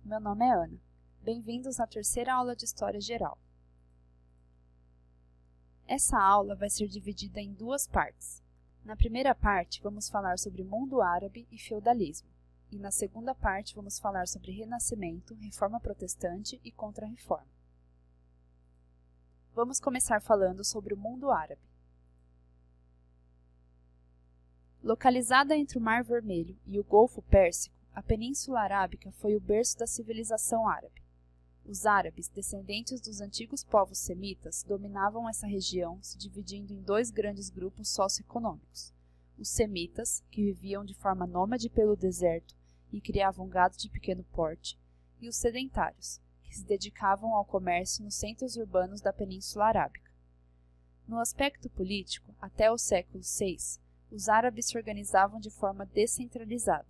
meu nome é Ana. Bem-vindos à terceira aula de História Geral. Essa aula vai ser dividida em duas partes. Na primeira parte, vamos falar sobre mundo árabe e feudalismo, e na segunda parte vamos falar sobre Renascimento, Reforma Protestante e Contra-Reforma. Vamos começar falando sobre o mundo árabe. Localizada entre o Mar Vermelho e o Golfo Pérsico, a Península Arábica foi o berço da civilização árabe. Os árabes, descendentes dos antigos povos semitas, dominavam essa região, se dividindo em dois grandes grupos socioeconômicos. Os semitas, que viviam de forma nômade pelo deserto e criavam gado de pequeno porte, e os sedentários, que se dedicavam ao comércio nos centros urbanos da Península Arábica. No aspecto político, até o século VI, os árabes se organizavam de forma descentralizada.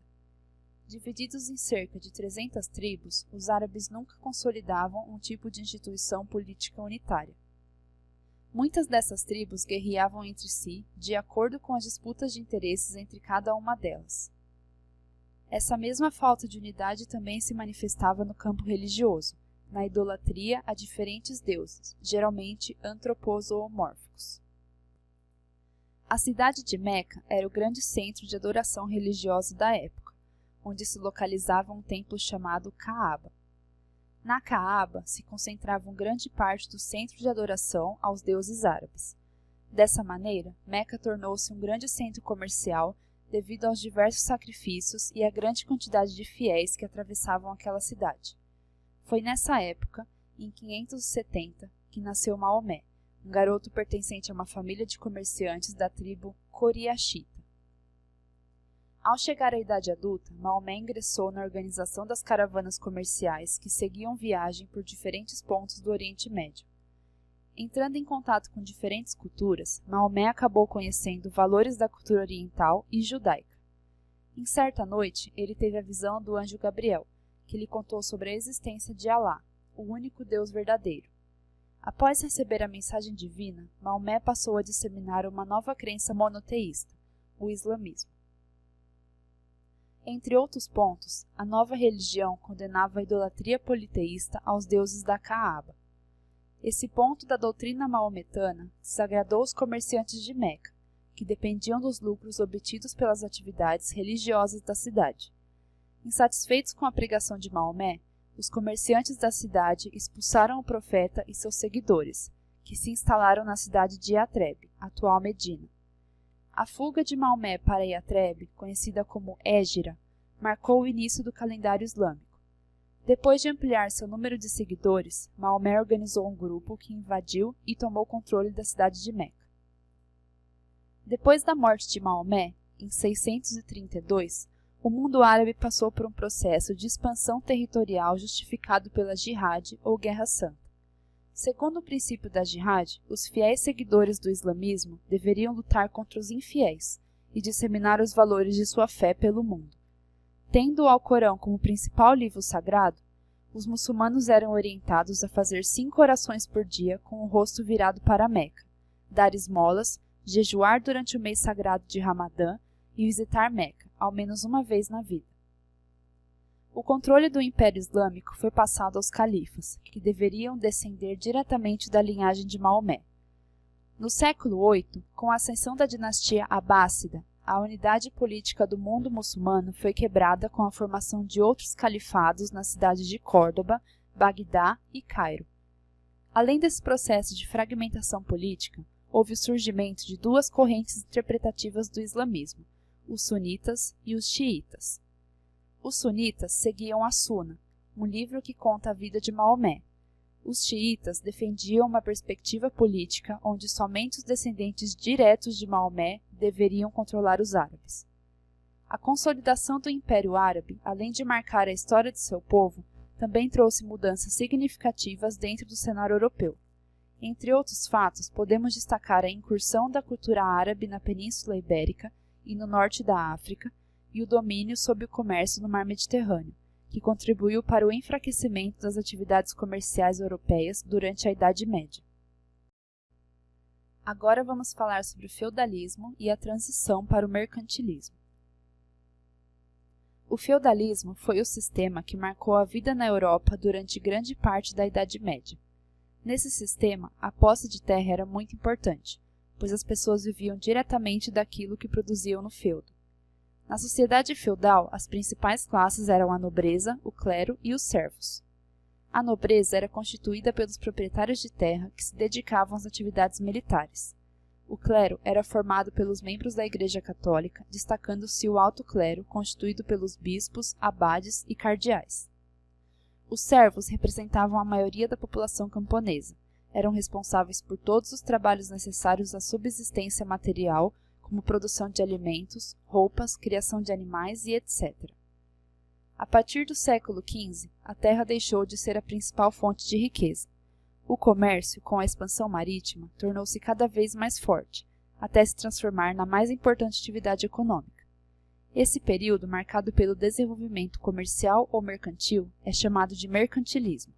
Divididos em cerca de 300 tribos, os árabes nunca consolidavam um tipo de instituição política unitária. Muitas dessas tribos guerreavam entre si, de acordo com as disputas de interesses entre cada uma delas. Essa mesma falta de unidade também se manifestava no campo religioso, na idolatria a diferentes deuses, geralmente antropozoomórficos. A cidade de Meca era o grande centro de adoração religiosa da época, onde se localizava um templo chamado Kaaba. Na Kaaba se concentrava grande parte do centro de adoração aos deuses árabes. Dessa maneira, Meca tornou-se um grande centro comercial devido aos diversos sacrifícios e à grande quantidade de fiéis que atravessavam aquela cidade. Foi nessa época, em 570, que nasceu Maomé, um garoto pertencente a uma família de comerciantes da tribo Coriaxita. Ao chegar à idade adulta, Maomé ingressou na organização das caravanas comerciais que seguiam viagem por diferentes pontos do Oriente Médio. Entrando em contato com diferentes culturas, Maomé acabou conhecendo valores da cultura oriental e judaica. Em certa noite, ele teve a visão do anjo Gabriel, que lhe contou sobre a existência de Alá, o único Deus verdadeiro. Após receber a mensagem divina, Maomé passou a disseminar uma nova crença monoteísta, o islamismo. Entre outros pontos, a nova religião condenava a idolatria politeísta aos deuses da Kaaba. Esse ponto da doutrina maometana desagradou os comerciantes de Meca, que dependiam dos lucros obtidos pelas atividades religiosas da cidade. Insatisfeitos com a pregação de Maomé, os comerciantes da cidade expulsaram o profeta e seus seguidores, que se instalaram na cidade de Yatreb, atual Medina. A fuga de Maomé para Yatreb, conhecida como Hégira, marcou o início do calendário islâmico. Depois de ampliar seu número de seguidores, Maomé organizou um grupo que invadiu e tomou controle da cidade de Meca. Depois da morte de Maomé, em 632, o mundo árabe passou por um processo de expansão territorial justificado pela jihad ou guerra santa. Segundo o princípio da jihad, os fiéis seguidores do islamismo deveriam lutar contra os infiéis e disseminar os valores de sua fé pelo mundo. Tendo o Alcorão como principal livro sagrado, os muçulmanos eram orientados a fazer 5 orações por dia com o rosto virado para Meca, dar esmolas, jejuar durante o mês sagrado de Ramadã e visitar Meca, ao menos uma vez na vida. O controle do Império Islâmico foi passado aos califas, que deveriam descender diretamente da linhagem de Maomé. No século VIII, com a ascensão da dinastia Abássida, a unidade política do mundo muçulmano foi quebrada com a formação de outros califados nas cidades de Córdoba, Bagdá e Cairo. Além desse processo de fragmentação política, houve o surgimento de duas correntes interpretativas do islamismo, os sunitas e os xiitas. Os sunitas seguiam a Suna, um livro que conta a vida de Maomé. Os xiitas defendiam uma perspectiva política onde somente os descendentes diretos de Maomé deveriam controlar os árabes. A consolidação do Império Árabe, além de marcar a história de seu povo, também trouxe mudanças significativas dentro do cenário europeu. Entre outros fatos, podemos destacar a incursão da cultura árabe na Península Ibérica e no norte da África, e o domínio sobre o comércio no Mar Mediterrâneo, que contribuiu para o enfraquecimento das atividades comerciais europeias durante a Idade Média. Agora vamos falar sobre o feudalismo e a transição para o mercantilismo. O feudalismo foi o sistema que marcou a vida na Europa durante grande parte da Idade Média. Nesse sistema, a posse de terra era muito importante, pois as pessoas viviam diretamente daquilo que produziam no feudo. Na sociedade feudal, as principais classes eram a nobreza, o clero e os servos. A nobreza era constituída pelos proprietários de terra que se dedicavam às atividades militares. O clero era formado pelos membros da Igreja Católica, destacando-se o alto clero, constituído pelos bispos, abades e cardeais. Os servos representavam a maioria da população camponesa. Eram responsáveis por todos os trabalhos necessários à subsistência material, como produção de alimentos, roupas, criação de animais e etc. A partir do século XV, a terra deixou de ser a principal fonte de riqueza. O comércio, com a expansão marítima, tornou-se cada vez mais forte, até se transformar na mais importante atividade econômica. Esse período, marcado pelo desenvolvimento comercial ou mercantil, é chamado de mercantilismo.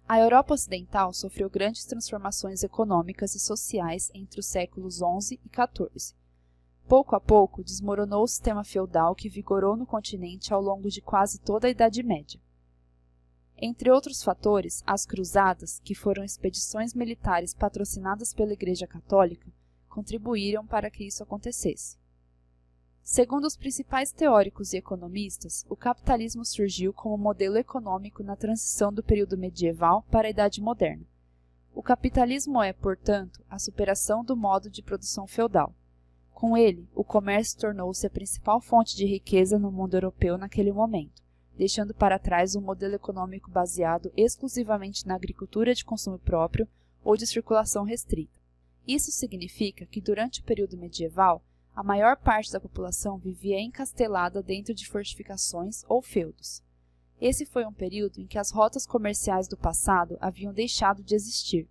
A Europa Ocidental sofreu grandes transformações econômicas e sociais entre os séculos XI e XIV. Pouco a pouco, desmoronou o sistema feudal que vigorou no continente ao longo de quase toda a Idade Média. Entre outros fatores, as cruzadas, que foram expedições militares patrocinadas pela Igreja Católica, contribuíram para que isso acontecesse. Segundo os principais teóricos e economistas, o capitalismo surgiu como modelo econômico na transição do período medieval para a Idade Moderna. O capitalismo é, portanto, a superação do modo de produção feudal. Com ele, o comércio tornou-se a principal fonte de riqueza no mundo europeu naquele momento, deixando para trás um modelo econômico baseado exclusivamente na agricultura de consumo próprio ou de circulação restrita. Isso significa que, durante o período medieval, a maior parte da população vivia encastelada dentro de fortificações ou feudos. Esse foi um período em que as rotas comerciais do passado haviam deixado de existir.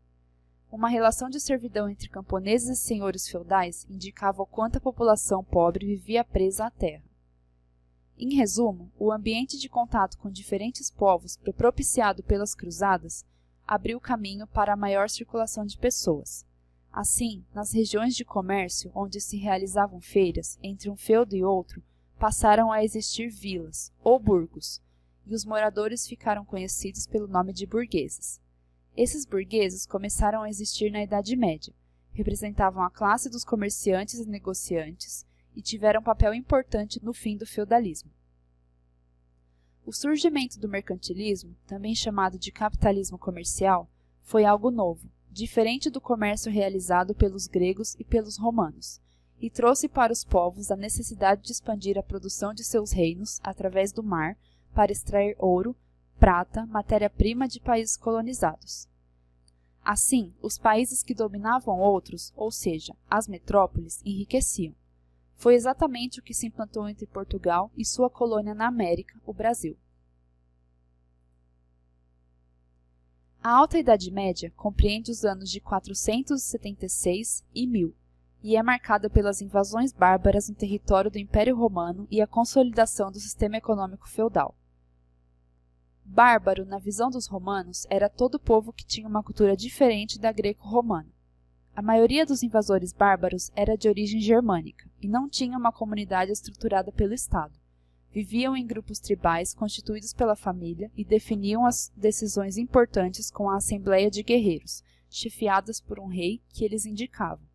Uma relação de servidão entre camponeses e senhores feudais indicava o quanto a população pobre vivia presa à terra. Em resumo, o ambiente de contato com diferentes povos propiciado pelas cruzadas abriu caminho para a maior circulação de pessoas. Assim, nas regiões de comércio onde se realizavam feiras entre um feudo e outro, passaram a existir vilas, ou burgos, e os moradores ficaram conhecidos pelo nome de burgueses. Esses burgueses começaram a existir na Idade Média, representavam a classe dos comerciantes e negociantes e tiveram um papel importante no fim do feudalismo. O surgimento do mercantilismo, também chamado de capitalismo comercial, foi algo novo, diferente do comércio realizado pelos gregos e pelos romanos, e trouxe para os povos a necessidade de expandir a produção de seus reinos através do mar para extrair ouro, prata, matéria-prima de países colonizados. Assim, os países que dominavam outros, ou seja, as metrópoles, enriqueciam. Foi exatamente o que se implantou entre Portugal e sua colônia na América, o Brasil. A Alta Idade Média compreende os anos de 476 e 1000, e é marcada pelas invasões bárbaras no território do Império Romano e a consolidação do sistema econômico feudal. Bárbaro, na visão dos romanos, era todo povo que tinha uma cultura diferente da greco-romana. A maioria dos invasores bárbaros era de origem germânica e não tinha uma comunidade estruturada pelo Estado. Viviam em grupos tribais constituídos pela família e definiam as decisões importantes com a assembleia de guerreiros, chefiadas por um rei que eles indicavam.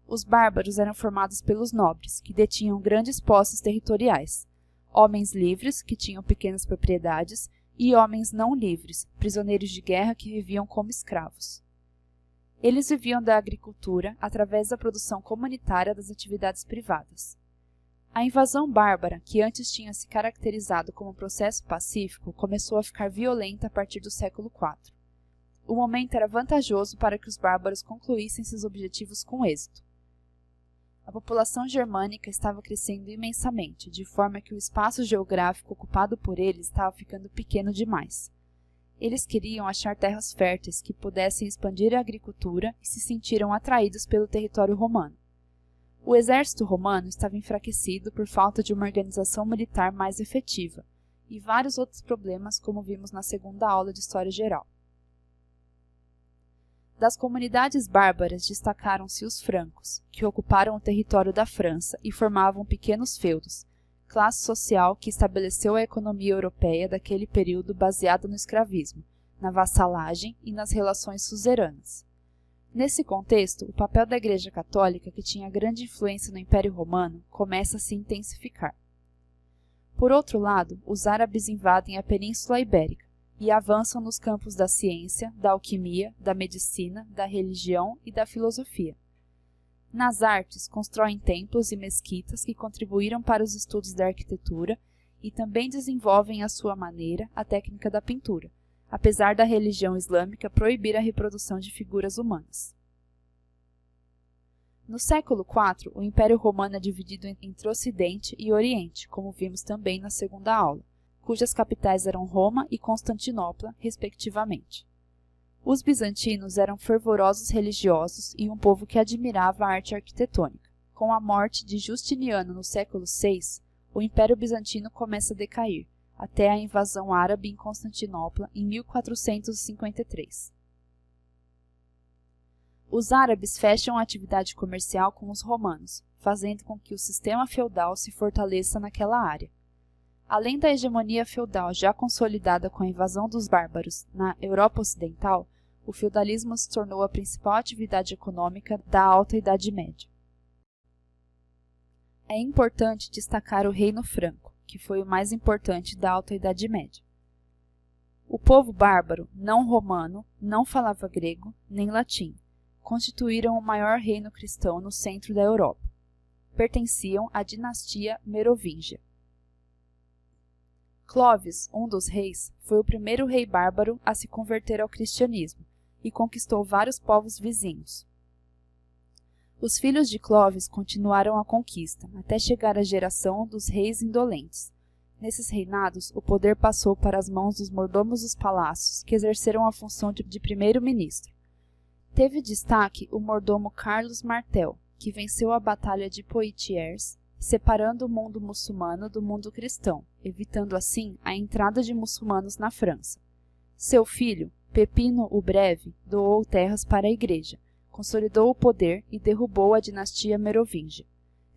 Os bárbaros eram formados pelos nobres, que detinham grandes posses territoriais, homens livres, que tinham pequenas propriedades, e homens não livres, prisioneiros de guerra que viviam como escravos. Eles viviam da agricultura através da produção comunitária das atividades privadas. A invasão bárbara, que antes tinha se caracterizado como um processo pacífico, começou a ficar violenta a partir do século IV. O momento era vantajoso para que os bárbaros concluíssem seus objetivos com êxito. A população germânica estava crescendo imensamente, de forma que o espaço geográfico ocupado por eles estava ficando pequeno demais. Eles queriam achar terras férteis que pudessem expandir a agricultura e se sentiram atraídos pelo território romano. O exército romano estava enfraquecido por falta de uma organização militar mais efetiva, e vários outros problemas, como vimos na segunda aula de História Geral. Das comunidades bárbaras destacaram-se os francos, que ocuparam o território da França e formavam pequenos feudos, classe social que estabeleceu a economia europeia daquele período baseada no escravismo, na vassalagem e nas relações suzeranas. Nesse contexto, o papel da Igreja Católica, que tinha grande influência no Império Romano, começa a se intensificar. Por outro lado, os árabes invadem a Península Ibérica e avançam nos campos da ciência, da alquimia, da medicina, da religião e da filosofia. Nas artes, constroem templos e mesquitas que contribuíram para os estudos da arquitetura e também desenvolvem à sua maneira a técnica da pintura, apesar da religião islâmica proibir a reprodução de figuras humanas. No século IV, o Império Romano é dividido entre Ocidente e Oriente, como vimos também na segunda aula, cujas capitais eram Roma e Constantinopla, respectivamente. Os bizantinos eram fervorosos religiosos e um povo que admirava a arte arquitetônica. Com a morte de Justiniano no século VI, o Império Bizantino começa a decair, até a invasão árabe em Constantinopla em 1453. Os árabes fecham a atividade comercial com os romanos, fazendo com que o sistema feudal se fortaleça naquela área. Além da hegemonia feudal já consolidada com a invasão dos bárbaros na Europa Ocidental, o feudalismo se tornou a principal atividade econômica da Alta Idade Média. É importante destacar o Reino Franco, que foi o mais importante da Alta Idade Média. O povo bárbaro, não romano, não falava grego nem latim. Constituíram o maior reino cristão no centro da Europa. Pertenciam à dinastia Merovingia. Clovis, um dos reis, foi o primeiro rei bárbaro a se converter ao cristianismo e conquistou vários povos vizinhos. Os filhos de Clovis continuaram a conquista, até chegar à geração dos reis indolentes. Nesses reinados, o poder passou para as mãos dos mordomos dos palácios, que exerceram a função de primeiro-ministro. Teve destaque o mordomo Carlos Martel, que venceu a Batalha de Poitiers, separando o mundo muçulmano do mundo cristão, evitando assim a entrada de muçulmanos na França. Seu filho, Pepino o Breve, doou terras para a Igreja, consolidou o poder e derrubou a dinastia Merovingia,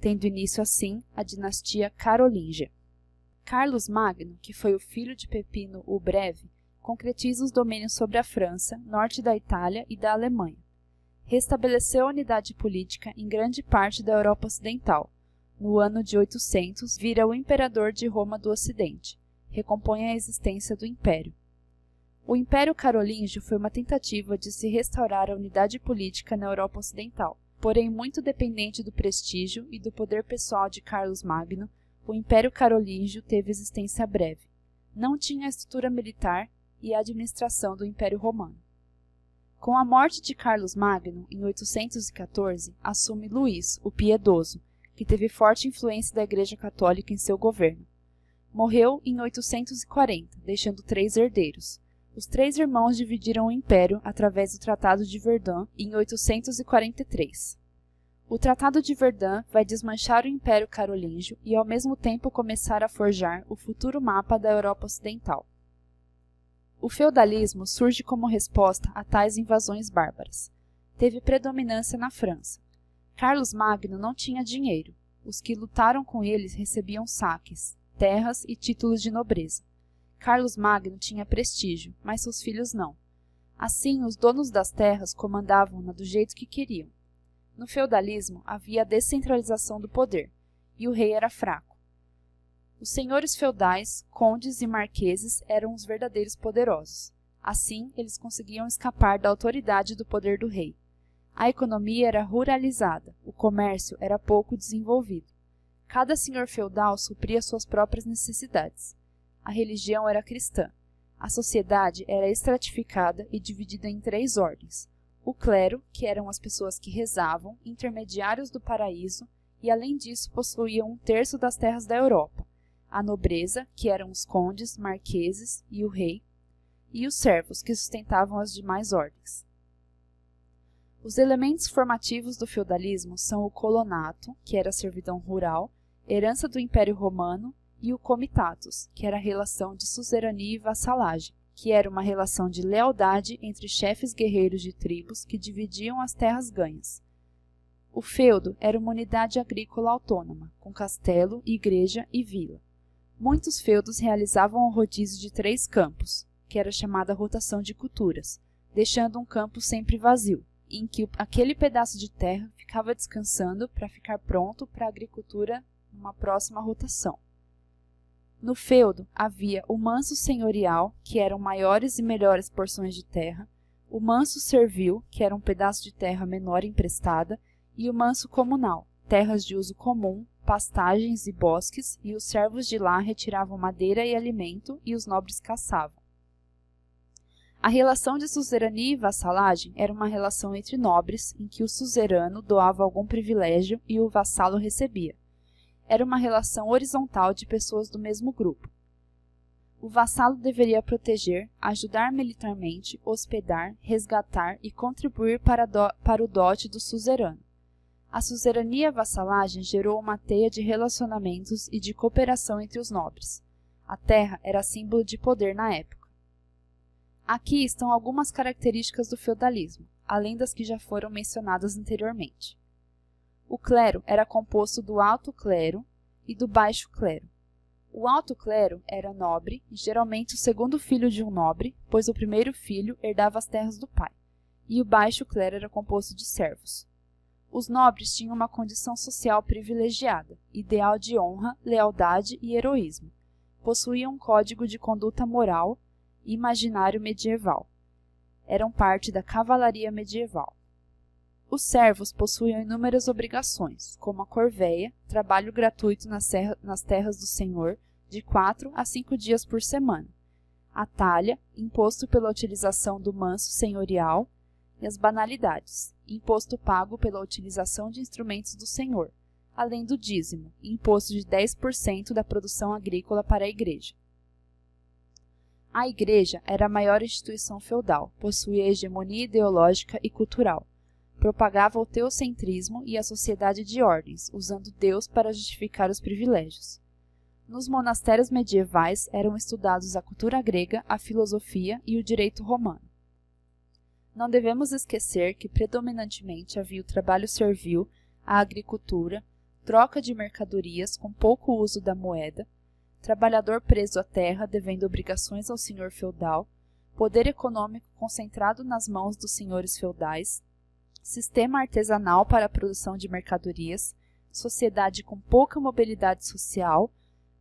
tendo início assim a dinastia Carolíngia. Carlos Magno, que foi o filho de Pepino o Breve, concretiza os domínios sobre a França, norte da Itália e da Alemanha. Restabeleceu a unidade política em grande parte da Europa Ocidental. No ano de 800, vira o imperador de Roma do Ocidente. Recompõe a existência do Império. O Império Carolíngio foi uma tentativa de se restaurar a unidade política na Europa Ocidental. Porém, muito dependente do prestígio e do poder pessoal de Carlos Magno, o Império Carolíngio teve existência breve. Não tinha a estrutura militar e a administração do Império Romano. Com a morte de Carlos Magno, em 814, assume Luís, o Piedoso, que teve forte influência da Igreja Católica em seu governo. Morreu em 840, deixando 3 herdeiros. Os 3 irmãos dividiram o império através do Tratado de Verdun em 843. O Tratado de Verdun vai desmanchar o Império Carolíngio e ao mesmo tempo começar a forjar o futuro mapa da Europa Ocidental. O feudalismo surge como resposta a tais invasões bárbaras. Teve predominância na França. Carlos Magno não tinha dinheiro. Os que lutaram com eles recebiam saques, terras e títulos de nobreza. Carlos Magno tinha prestígio, mas seus filhos não. Assim, os donos das terras comandavam-na do jeito que queriam. No feudalismo, havia a descentralização do poder, e o rei era fraco. Os senhores feudais, condes e marqueses eram os verdadeiros poderosos. Assim, eles conseguiam escapar da autoridade do poder do rei. A economia era ruralizada, o comércio era pouco desenvolvido. Cada senhor feudal supria suas próprias necessidades. A religião era cristã. A sociedade era estratificada e dividida em 3 ordens. O clero, que eram as pessoas que rezavam, intermediários do paraíso, e além disso possuíam 1/3 das terras da Europa. A nobreza, que eram os condes, marqueses e o rei, e os servos, que sustentavam as demais ordens. Os elementos formativos do feudalismo são o colonato, que era a servidão rural, herança do Império Romano, e o comitatus, que era a relação de suzerania e vassalagem, que era uma relação de lealdade entre chefes guerreiros de tribos que dividiam as terras ganhas. O feudo era uma unidade agrícola autônoma, com castelo, igreja e vila. Muitos feudos realizavam o rodízio de 3 campos, que era chamada rotação de culturas, deixando um campo sempre vazio, em que aquele pedaço de terra ficava descansando para ficar pronto para a agricultura numa próxima rotação. No feudo havia o manso senhorial, que eram maiores e melhores porções de terra, o manso servil, que era um pedaço de terra menor emprestada, e o manso comunal, terras de uso comum, pastagens e bosques, e os servos de lá retiravam madeira e alimento, e os nobres caçavam. A relação de suzerania e vassalagem era uma relação entre nobres, em que o suzerano doava algum privilégio e o vassalo recebia. Era uma relação horizontal de pessoas do mesmo grupo. O vassalo deveria proteger, ajudar militarmente, hospedar, resgatar e contribuir para o dote do suzerano. A suzerania e a vassalagem gerou uma teia de relacionamentos e de cooperação entre os nobres. A terra era símbolo de poder na época. Aqui estão algumas características do feudalismo, além das que já foram mencionadas anteriormente. O clero era composto do alto clero e do baixo clero. O alto clero era nobre, geralmente o segundo filho de um nobre, pois o primeiro filho herdava as terras do pai, e o baixo clero era composto de servos. Os nobres tinham uma condição social privilegiada, ideal de honra, lealdade e heroísmo. Possuíam um código de conduta moral e imaginário medieval. Eram parte da cavalaria medieval. Os servos possuíam inúmeras obrigações, como a corveia, trabalho gratuito nas terras do senhor, de 4 a 5 dias por semana, a talha, imposto pela utilização do manso senhorial, e as banalidades, imposto pago pela utilização de instrumentos do senhor, além do dízimo, imposto de 10% da produção agrícola para a igreja. A igreja era a maior instituição feudal, possuía hegemonia ideológica e cultural. Propagava o teocentrismo e a sociedade de ordens, usando Deus para justificar os privilégios. Nos monastérios medievais eram estudados a cultura grega, a filosofia e o direito romano. Não devemos esquecer que predominantemente havia o trabalho servil, a agricultura, troca de mercadorias com pouco uso da moeda, trabalhador preso à terra devendo obrigações ao senhor feudal, poder econômico concentrado nas mãos dos senhores feudais, sistema artesanal para a produção de mercadorias, sociedade com pouca mobilidade social,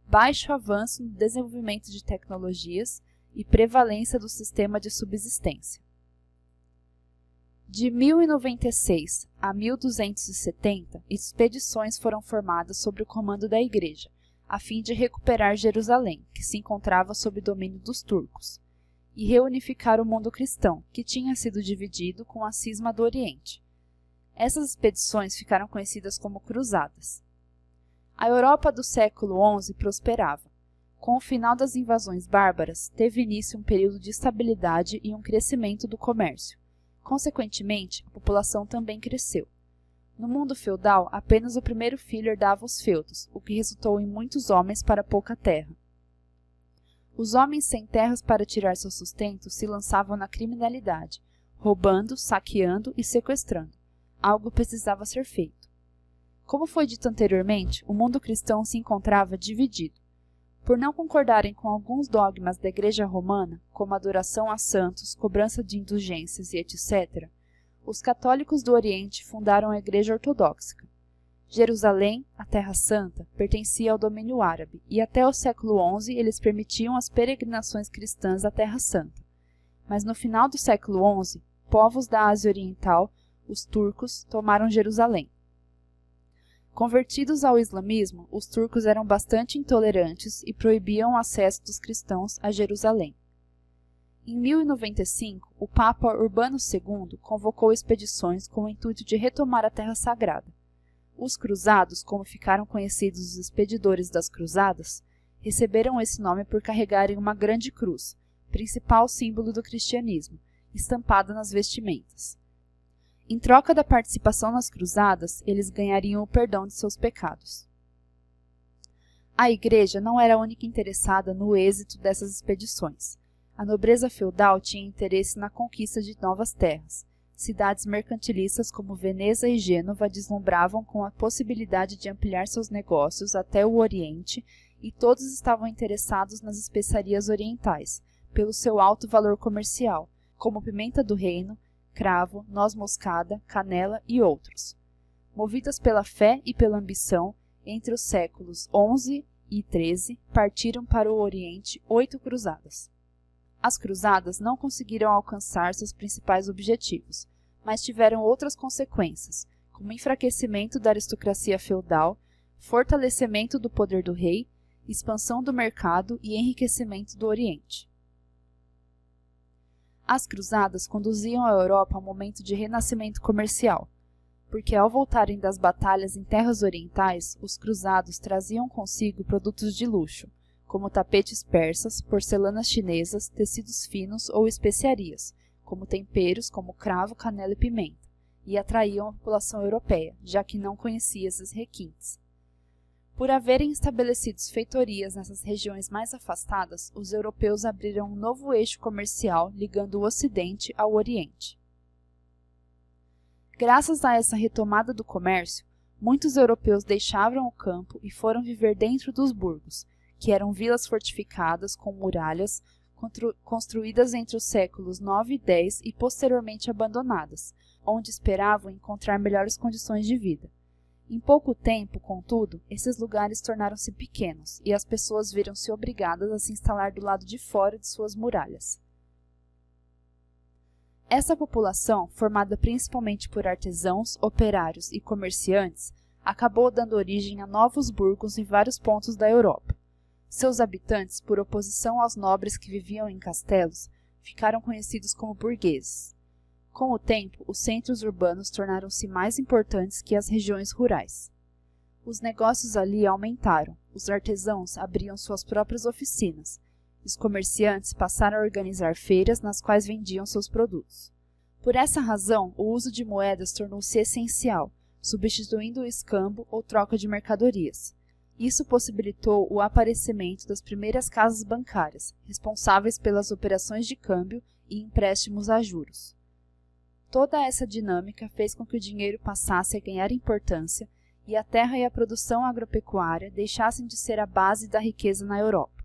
baixo avanço no desenvolvimento de tecnologias e prevalência do sistema de subsistência. De 1096 a 1270, expedições foram formadas sob o comando da Igreja, a fim de recuperar Jerusalém, que se encontrava sob domínio dos turcos, e reunificar o mundo cristão, que tinha sido dividido com a cisma do Oriente. Essas expedições ficaram conhecidas como cruzadas. A Europa do século XI prosperava. Com o final das invasões bárbaras, teve início um período de estabilidade e um crescimento do comércio. Consequentemente, a população também cresceu. No mundo feudal, apenas o primeiro filho herdava os feudos, o que resultou em muitos homens para pouca terra. Os homens sem terras para tirar seu sustento se lançavam na criminalidade, roubando, saqueando e sequestrando. Algo precisava ser feito. Como foi dito anteriormente, o mundo cristão se encontrava dividido. Por não concordarem com alguns dogmas da Igreja Romana, como adoração a santos, cobrança de indulgências e etc., os católicos do Oriente fundaram a Igreja Ortodoxa. Jerusalém, a Terra Santa, pertencia ao domínio árabe, e até o século XI eles permitiam as peregrinações cristãs à Terra Santa. Mas no final do século XI, povos da Ásia Oriental, os turcos, tomaram Jerusalém. Convertidos ao islamismo, os turcos eram bastante intolerantes e proibiam o acesso dos cristãos a Jerusalém. Em 1095, o Papa Urbano II convocou expedições com o intuito de retomar a Terra Sagrada. Os cruzados, como ficaram conhecidos os expedidores das cruzadas, receberam esse nome por carregarem uma grande cruz, principal símbolo do cristianismo, estampada nas vestimentas. Em troca da participação nas cruzadas, eles ganhariam o perdão de seus pecados. A Igreja não era a única interessada no êxito dessas expedições. A nobreza feudal tinha interesse na conquista de novas terras, cidades mercantilistas como Veneza e Gênova deslumbravam com a possibilidade de ampliar seus negócios até o Oriente e todos estavam interessados nas especiarias orientais, pelo seu alto valor comercial, como pimenta do reino, cravo, noz moscada, canela e outros. Movidas pela fé e pela ambição, entre os séculos XI e XIII partiram para o Oriente 8 cruzadas. As cruzadas não conseguiram alcançar seus principais objetivos, mas tiveram outras consequências, como enfraquecimento da aristocracia feudal, fortalecimento do poder do rei, expansão do mercado e enriquecimento do Oriente. As cruzadas conduziam a Europa a um momento de renascimento comercial, porque ao voltarem das batalhas em terras orientais, os cruzados traziam consigo produtos de luxo, como tapetes persas, porcelanas chinesas, tecidos finos ou especiarias, como temperos como cravo, canela e pimenta, e atraíam a população europeia, já que não conhecia esses requintes. Por haverem estabelecido feitorias nessas regiões mais afastadas, os europeus abriram um novo eixo comercial ligando o Ocidente ao Oriente. Graças a essa retomada do comércio, muitos europeus deixaram o campo e foram viver dentro dos burgos, que eram vilas fortificadas com muralhas, construídas entre os séculos IX e X e posteriormente abandonadas, onde esperavam encontrar melhores condições de vida. Em pouco tempo, contudo, esses lugares tornaram-se pequenos e as pessoas viram-se obrigadas a se instalar do lado de fora de suas muralhas. Essa população, formada principalmente por artesãos, operários e comerciantes, acabou dando origem a novos burgos em vários pontos da Europa. Seus habitantes, por oposição aos nobres que viviam em castelos, ficaram conhecidos como burgueses. Com o tempo, os centros urbanos tornaram-se mais importantes que as regiões rurais. Os negócios ali aumentaram, os artesãos abriam suas próprias oficinas, e os comerciantes passaram a organizar feiras nas quais vendiam seus produtos. Por essa razão, o uso de moedas tornou-se essencial, substituindo o escambo ou troca de mercadorias. Isso possibilitou o aparecimento das primeiras casas bancárias, responsáveis pelas operações de câmbio e empréstimos a juros. Toda essa dinâmica fez com que o dinheiro passasse a ganhar importância e a terra e a produção agropecuária deixassem de ser a base da riqueza na Europa.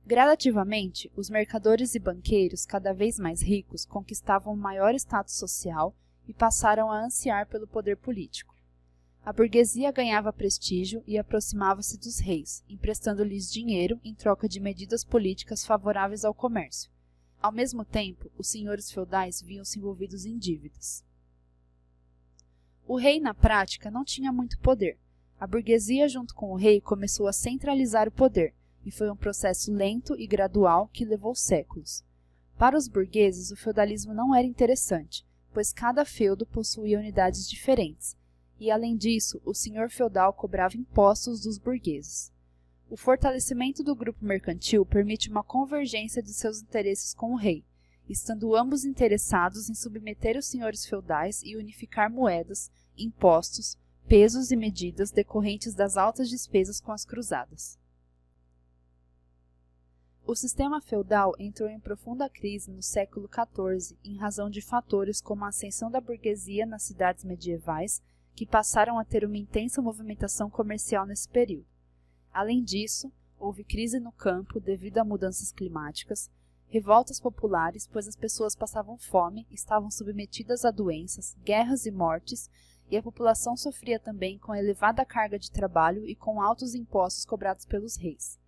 Gradativamente, os mercadores e banqueiros, cada vez mais ricos, conquistavam um maior status social e passaram a ansiar pelo poder político. A burguesia ganhava prestígio e aproximava-se dos reis, emprestando-lhes dinheiro em troca de medidas políticas favoráveis ao comércio. Ao mesmo tempo, os senhores feudais viam-se envolvidos em dívidas. O rei, na prática, não tinha muito poder. A burguesia, junto com o rei, começou a centralizar o poder, e foi um processo lento e gradual que levou séculos. Para os burgueses, o feudalismo não era interessante, pois cada feudo possuía unidades diferentes, e, além disso, o senhor feudal cobrava impostos dos burgueses. O fortalecimento do grupo mercantil permite uma convergência de seus interesses com o rei, estando ambos interessados em submeter os senhores feudais e unificar moedas, impostos, pesos e medidas decorrentes das altas despesas com as cruzadas. O sistema feudal entrou em profunda crise no século XIV em razão de fatores como a ascensão da burguesia nas cidades medievais, que passaram a ter uma intensa movimentação comercial nesse período. Além disso, houve crise no campo devido a mudanças climáticas, revoltas populares, pois as pessoas passavam fome, estavam submetidas a doenças, guerras e mortes, e a população sofria também com a elevada carga de trabalho e com altos impostos cobrados pelos reis.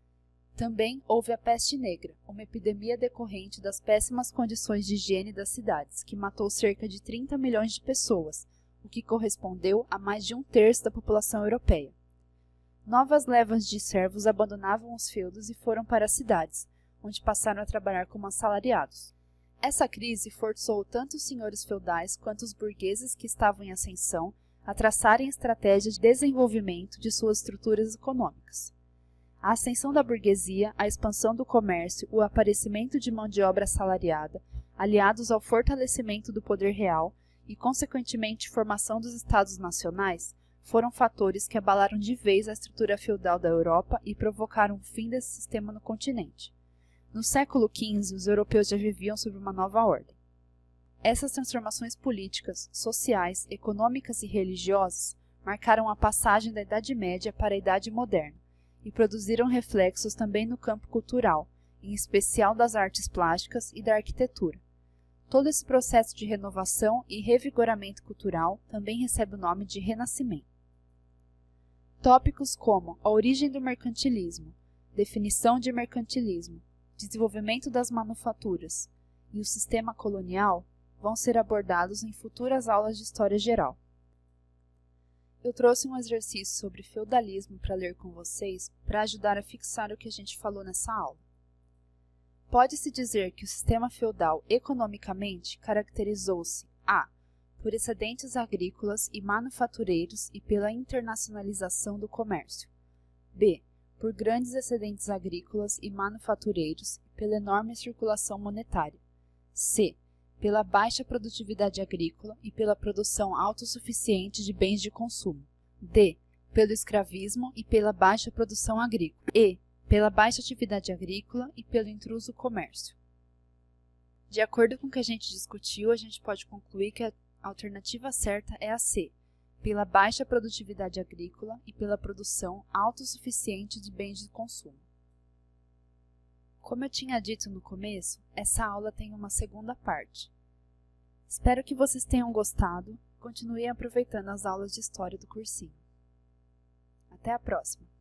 Também houve a peste negra, uma epidemia decorrente das péssimas condições de higiene das cidades, que matou cerca de 30 milhões de pessoas, o que correspondeu a mais de 1/3 da população europeia. Novas levas de servos abandonavam os feudos e foram para as cidades, onde passaram a trabalhar como assalariados. Essa crise forçou tanto os senhores feudais quanto os burgueses que estavam em ascensão a traçarem estratégias de desenvolvimento de suas estruturas econômicas. A ascensão da burguesia, a expansão do comércio, o aparecimento de mão de obra assalariada, aliados ao fortalecimento do poder real e, consequentemente, formação dos estados nacionais, foram fatores que abalaram de vez a estrutura feudal da Europa e provocaram o fim desse sistema no continente. No século XV, os europeus já viviam sob uma nova ordem. Essas transformações políticas, sociais, econômicas e religiosas marcaram a passagem da Idade Média para a Idade Moderna e produziram reflexos também no campo cultural, em especial das artes plásticas e da arquitetura. Todo esse processo de renovação e revigoramento cultural também recebe o nome de Renascimento. Tópicos como a origem do mercantilismo, definição de mercantilismo, desenvolvimento das manufaturas e o sistema colonial vão ser abordados em futuras aulas de História Geral. Eu trouxe um exercício sobre feudalismo para ler com vocês para ajudar a fixar o que a gente falou nessa aula. Pode-se dizer que o sistema feudal economicamente caracterizou-se a. Por excedentes agrícolas e manufatureiros e pela internacionalização do comércio. B. Por grandes excedentes agrícolas e manufatureiros e pela enorme circulação monetária. C. Pela baixa produtividade agrícola e pela produção autossuficiente de bens de consumo. D. Pelo escravismo e pela baixa produção agrícola. E. Pela baixa atividade agrícola e pelo intruso comércio. De acordo com o que a gente discutiu, a gente pode concluir que a alternativa certa é a C, pela baixa produtividade agrícola e pela produção autossuficiente de bens de consumo. Como eu tinha dito no começo, essa aula tem uma segunda parte. Espero que vocês tenham gostado e continuem aproveitando as aulas de história do cursinho. Até a próxima!